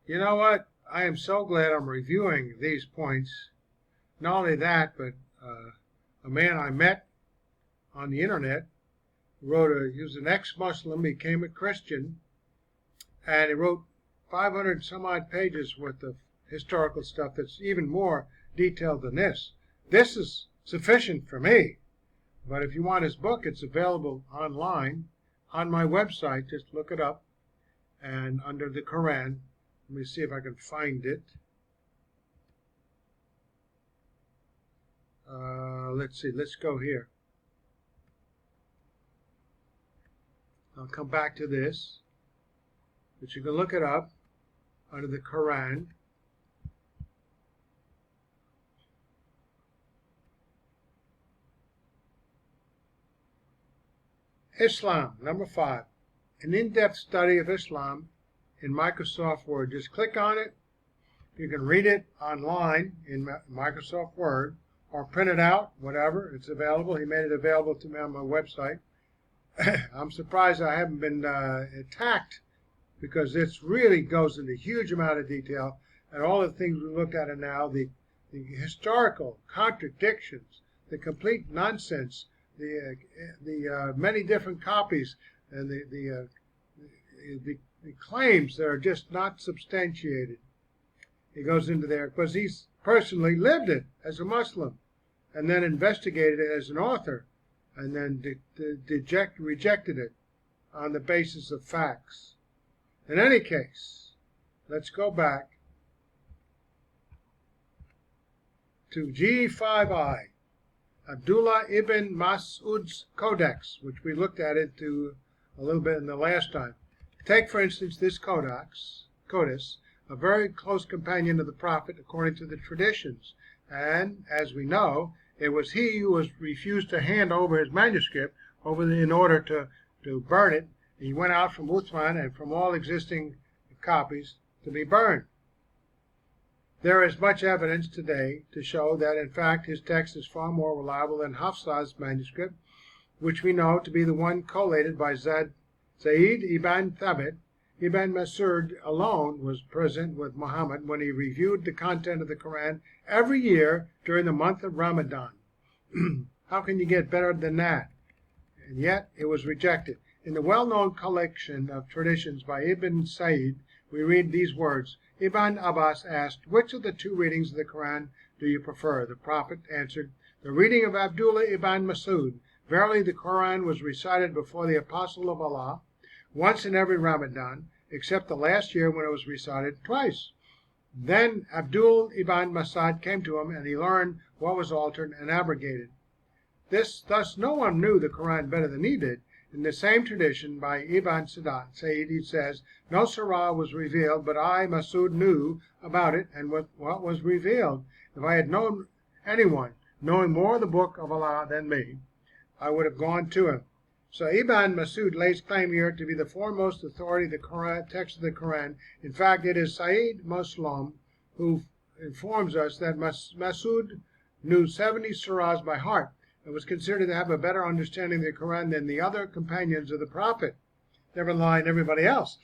You know what? I am so glad I'm reviewing these points. Not only that, but a man I met on the internet he was an ex-Muslim, became a Christian, and he wrote 500 some odd pages worth of historical stuff that's even more detailed than this. This is sufficient for me. But if you want his book, it's available online on my website. Just look it up, and under the Qur'an, let me see if I can find it. Let's see, let's go here. I'll come back to this, but you can look it up under the Qur'an. Islam, number 5. An in-depth study of Islam in Microsoft Word. Just click on it. You can read it online in Microsoft Word or print it out, whatever. It's available. He made it available to me on my website. I'm surprised I haven't been attacked, because this really goes into a huge amount of detail, and all the things we looked at now, the historical contradictions, the complete nonsense, the many different copies, and the claims that are just not substantiated. He goes into there because he's personally lived it as a Muslim, and then investigated it as an author, and then rejected it on the basis of facts. In any case, let's go back to G5I, Abdullah ibn Mas'ud's codex, which we looked at into a little bit in the last time. Take, for instance, this codice, a very close companion of the Prophet according to the traditions. And, as we know, it was he who was refused to hand over his manuscript in order to burn it. He went out from Uthman and from all existing copies to be burned. There is much evidence today to show that, in fact, his text is far more reliable than Hafsah's manuscript, which we know to be the one collated by Zaid ibn Thabit. Ibn Mas'ud alone was present with Muhammad when he reviewed the content of the Qur'an every year during the month of Ramadan. How can you get better than that? And yet it was rejected. In the well-known collection of traditions by Ibn Sa'id, we read these words. Ibn Abbas asked, "Which of the two readings of the Qur'an do you prefer?" The Prophet answered, "The reading of Abdullah ibn Mas'ud. Verily the Qur'an was recited before the Apostle of Allah once in every Ramadan, except the last year when it was recited twice. Then Abdul ibn Mas'ud came to him, and he learned what was altered and abrogated." Thus no one knew the Qur'an better than he did. In the same tradition by Ibn Sa'id, he says, "No surah was revealed, but I, Mas'ud, knew about it and what was revealed. If I had known anyone knowing more of the book of Allah than me, I would have gone to him." So Ibn Mas'ud lays claim here to be the foremost authority of the Qur'an, text of the Qur'an. In fact, it is Sayyid Muslim who informs us that Mas'ud knew 70 surahs by heart and was considered to have a better understanding of the Qur'an than the other companions of the Prophet, never mind everybody else.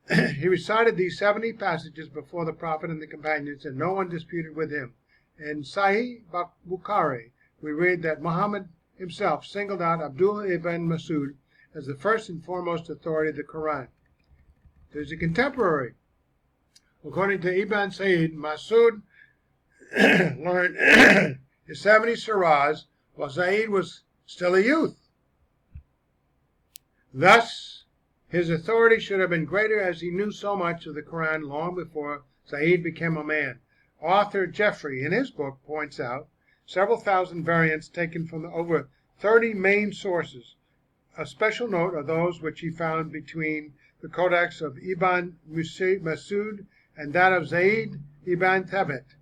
He recited these 70 passages before the Prophet and the companions, and no one disputed with him. In Sahih Bukhari, we read that Muhammad himself singled out Abdullah ibn Mas'ud as the first and foremost authority of the Qur'an. There's a contemporary. According to Ibn Sa'id, Mas'ud learned his 70 surahs while Zaid was still a youth. Thus, his authority should have been greater, as he knew so much of the Qur'an long before Zaid became a man. Author Jeffrey, in his book, points out several thousand variants taken from over 30 main sources. A special note are those which he found between the codex of Ibn Mas'ud and that of Zaid ibn Thabit.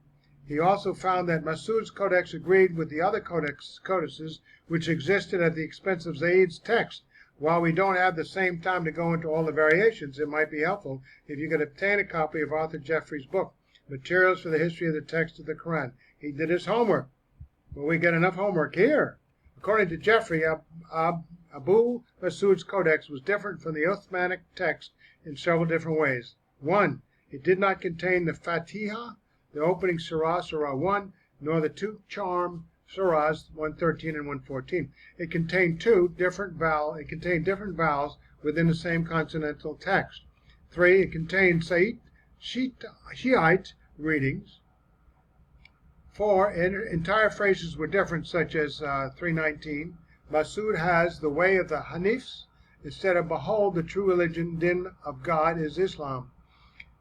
He also found that Mas'ud's codex agreed with the other codices which existed at the expense of Zaid's text. While we don't have the same time to go into all the variations, it might be helpful if you could obtain a copy of Author Jeffrey's book, Materials for the History of the Text of the Qur'an. He did his homework. Well, we get enough homework here. According to Jeffrey, Abu Mas'ud's codex was different from the Uthmanic text in several different ways. 1. It did not contain the Fatiha, the opening surah, Surah 1, nor the two charm suras 113 and 114. It contained different vowels within the same consonantal text. 3. It contained Shiite readings. 4. Entire phrases were different, such as 319. Mas'ud has the way of the Hanifs instead of behold the true religion, din of God is Islam.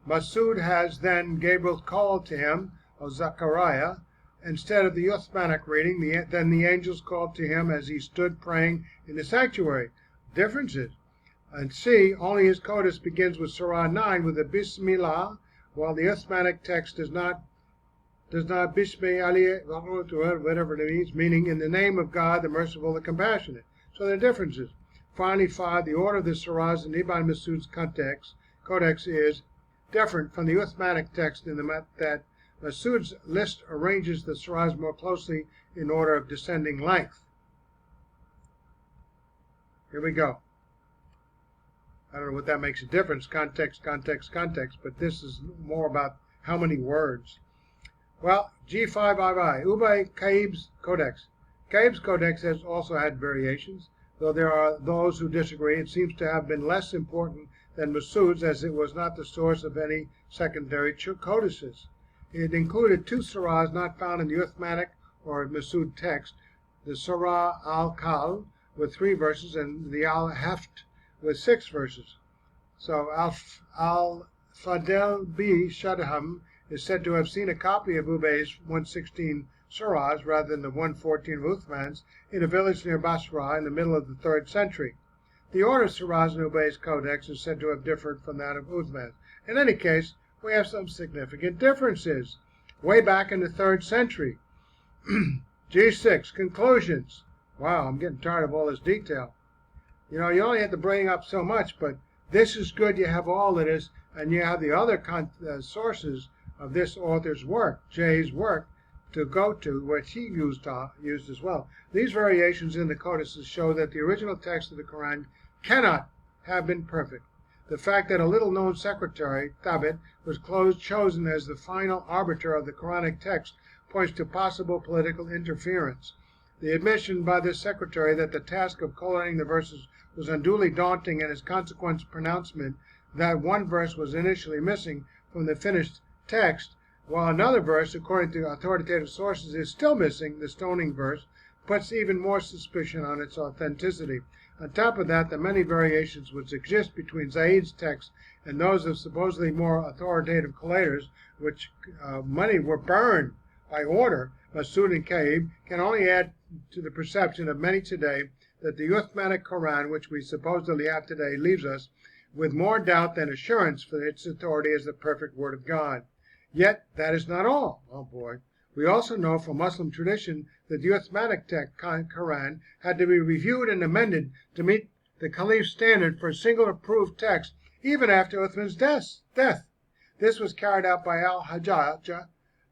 Mas'ud has then Gabriel called to him, of Zechariah, instead of the Uthmanic reading, then the angels called to him as he stood praying in the sanctuary. Differences. And C, only his codice begins with Surah 9 with a Bismillah, while the Uthmanic text does not Bismillah, whatever it means, meaning in the name of God, the merciful, the compassionate. So there are differences. Finally, 5, the order of the surahs in Ibn Mas'ud's codex is different from the Uthmanic text in that Mas'ud's list arranges the surahs more closely in order of descending length. Here we go. I don't know what that makes a difference, context, but this is more about how many words. Well, G5II, Ibn Ka'b's codex. Ka'b's codex has also had variations, though there are those who disagree. It seems to have been less important than Mas'ud's, as it was not the source of any secondary codices. It included two surahs not found in the Uthmanic or Mas'ud text, the Surah al-Kal with 3 verses and the al-Haft with 6 verses. So al-Fadl B. Shadham is said to have seen a copy of Ubay's 116 surahs rather than the 114 of Uthman's in a village near Basra in the middle of the 3rd century. The order of surahs in Ubay's codex is said to have differed from that of Uthman's. In any case, we have some significant differences. Way back in the 3rd century. G6, conclusions. Wow, I'm getting tired of all this detail. You know, you only have to bring up so much, but this is good. You have all of this, and you have the other sources of this author's work, J's work, to go to, which he used as well. These variations in the codices show that the original text of the Qur'an cannot have been perfect. The fact that a little-known secretary, Thabit, was chosen as the final arbiter of the Quranic text points to possible political interference. The admission by this secretary that the task of collating the verses was unduly daunting and his consequent pronouncement that one verse was initially missing from the finished text, while another verse, according to authoritative sources, is still missing, the stoning verse, puts even more suspicion on its authenticity. On top of that, the many variations which exist between Zaid's text and those of supposedly more authoritative collators, which many were burned by order, Mas'ud and Ka'b, can only add to the perception of many today that the Uthmanic Quran, which we supposedly have today, leaves us with more doubt than assurance for its authority as the perfect Word of God. Yet, that is not all. Oh boy. We also know from Muslim tradition that the Uthmanic Quran had to be reviewed and amended to meet the Caliph's standard for a single approved text, even after Uthman's death. This was carried out by al-Hijaz,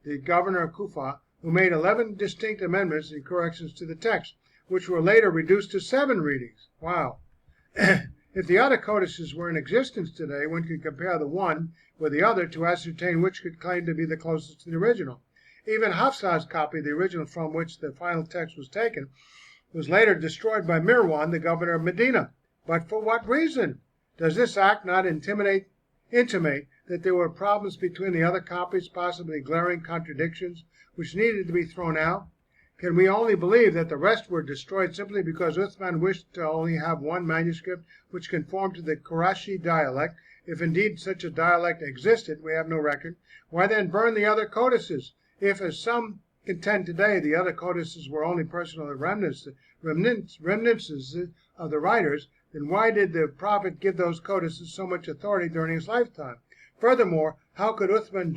the governor of Kufa, who made 11 distinct amendments and corrections to the text, which were later reduced to 7 readings. Wow. If the other codices were in existence today, one could compare the one with the other to ascertain which could claim to be the closest to the original. Even Hafsah's copy, the original from which the final text was taken, was later destroyed by Mirwan, the governor of Medina. But for what reason? Does this act not intimate that there were problems between the other copies, possibly glaring contradictions, which needed to be thrown out? Can we only believe that the rest were destroyed simply because Uthman wished to only have one manuscript which conformed to the Quraishi dialect? If indeed such a dialect existed, we have no record. Why then burn the other codices? If, as some contend today, the other codices were only personal reminiscences of the writers, then why did the Prophet give those codices so much authority during his lifetime? Furthermore, how could Uthman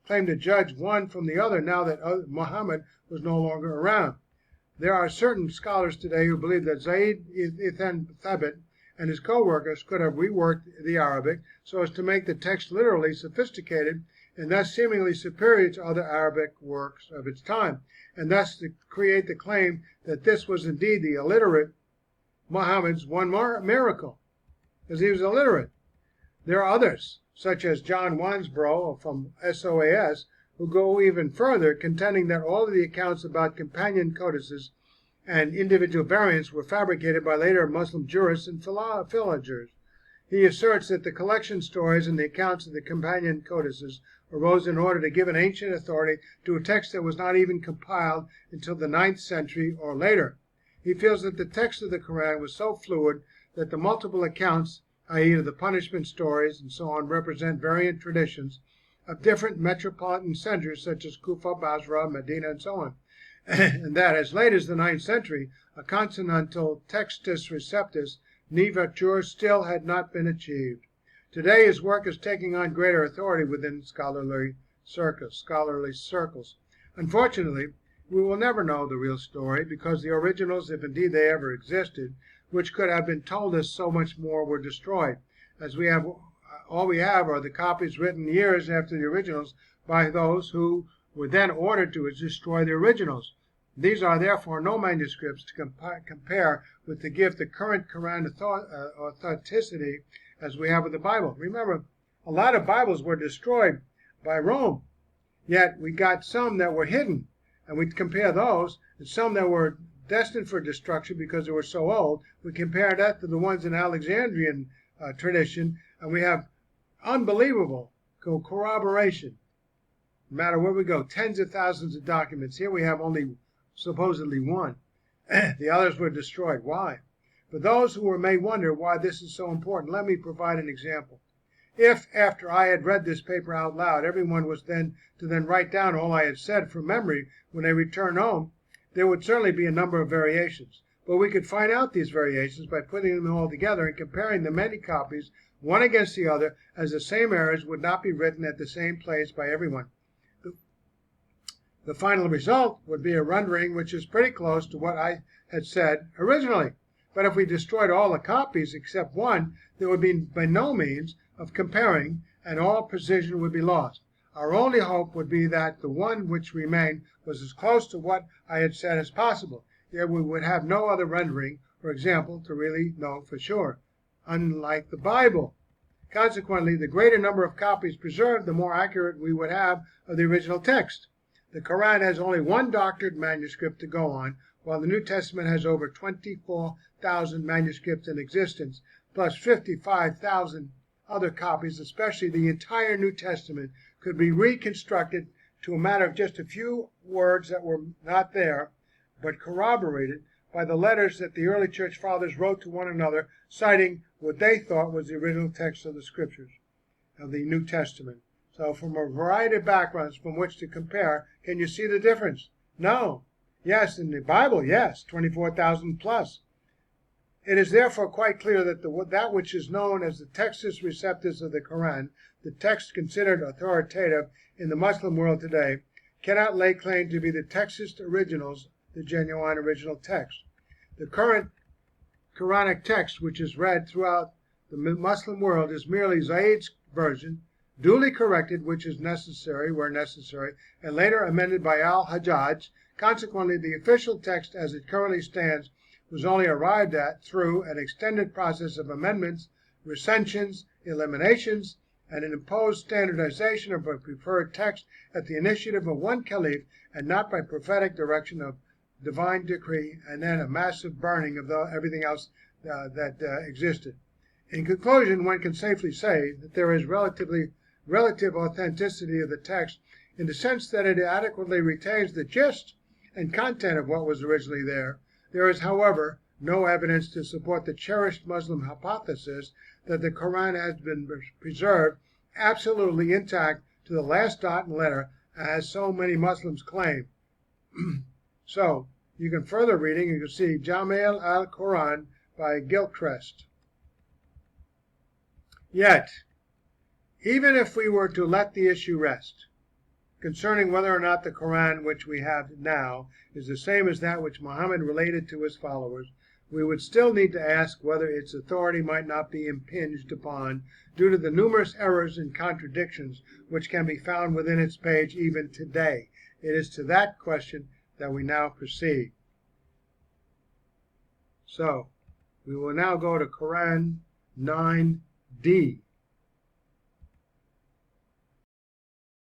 claim to judge one from the other now that Muhammad was no longer around? There are certain scholars today who believe that Zaid ibn Thabit and his co-workers could have reworked the Arabic so as to make the text literally sophisticated and thus seemingly superior to other Arabic works of its time, and thus to create the claim that this was indeed the illiterate Muhammad's one miracle, because he was illiterate. There are others, such as John Wansbrough from SOAS, who go even further, contending that all of the accounts about companion codices and individual variants were fabricated by later Muslim jurists and philologers. He asserts that the collection stories and the accounts of the companion codices arose in order to give an ancient authority to a text that was not even compiled until the 9th century or later. He feels that the text of the Quran was so fluid that the multiple accounts, i.e. the punishment stories and so on, represent variant traditions of different metropolitan centers such as Kufa, Basra, Medina, and so on. And that as late as the 9th century, a consonantal textus receptus nivature still had not been achieved. Today his work is taking on greater authority within scholarly circles. Unfortunately, we will never know the real story because the originals, if indeed they ever existed, which could have been told us so much more, were destroyed, as we have all we have are the copies written years after the originals by those who were then ordered to destroy the originals. These are therefore no manuscripts to compare with to give the current Quran authenticity as we have with the Bible. Remember, a lot of Bibles were destroyed by Rome, yet we got some that were hidden, and we compare those, and some that were destined for destruction because they were so old. We compare that to the ones in Alexandrian tradition, and we have unbelievable corroboration. No matter where we go, tens of thousands of documents. Here we have only supposedly one. The others were destroyed. Why? For those who may wonder why this is so important, let me provide an example. If, after I had read this paper out loud, everyone was then to write down all I had said from memory when they returned home, there would certainly be a number of variations. But we could find out these variations by putting them all together and comparing the many copies, one against the other, as the same errors would not be written at the same place by everyone. The final result would be a rendering which is pretty close to what I had said originally. But if we destroyed all the copies except one, there would be by no means of comparing, and all precision would be lost. Our only hope would be that the one which remained was as close to what I had said as possible. Yet we would have no other rendering, for example, to really know for sure, unlike the Bible. Consequently, the greater number of copies preserved, the more accurate we would have of the original text. The Quran has only one doctored manuscript to go on, while the New Testament has over 24,000 manuscripts in existence, plus 55,000 other copies. Especially the entire New Testament could be reconstructed to a matter of just a few words that were not there, but corroborated by the letters that the early church fathers wrote to one another, citing what they thought was the original text of the scriptures, of the New Testament. So from a variety of backgrounds from which to compare, can you see the difference? No. Yes, in the Bible, yes, 24,000 plus. It is therefore quite clear that that which is known as the textus receptus of the Quran, the text considered authoritative in the Muslim world today, cannot lay claim to be the textus originals, the genuine original text. The current Quranic text, which is read throughout the Muslim world, is merely Zaid's version, duly corrected, which is necessary where necessary, and later amended by al-Hijaz. Consequently, the official text as it currently stands was only arrived at through an extended process of amendments, recensions, eliminations, and an imposed standardization of a preferred text at the initiative of one Caliph, and not by prophetic direction of divine decree, and then a massive burning of everything else that existed. In conclusion, one can safely say that there is relative authenticity of the text in the sense that it adequately retains the gist and content of what was originally there. There is, however, no evidence to support the cherished Muslim hypothesis that the Quran has been preserved absolutely intact to the last dot and letter, as so many Muslims claim. So, you can further reading, you can see Jamil al-Quran by Gilchrist. Yet, even if we were to let the issue rest, concerning whether or not the Quran which we have now is the same as that which Muhammad related to his followers, we would still need to ask whether its authority might not be impinged upon due to the numerous errors and contradictions which can be found within its page even today. It is to that question that we now proceed. So, we will now go to Quran 9d.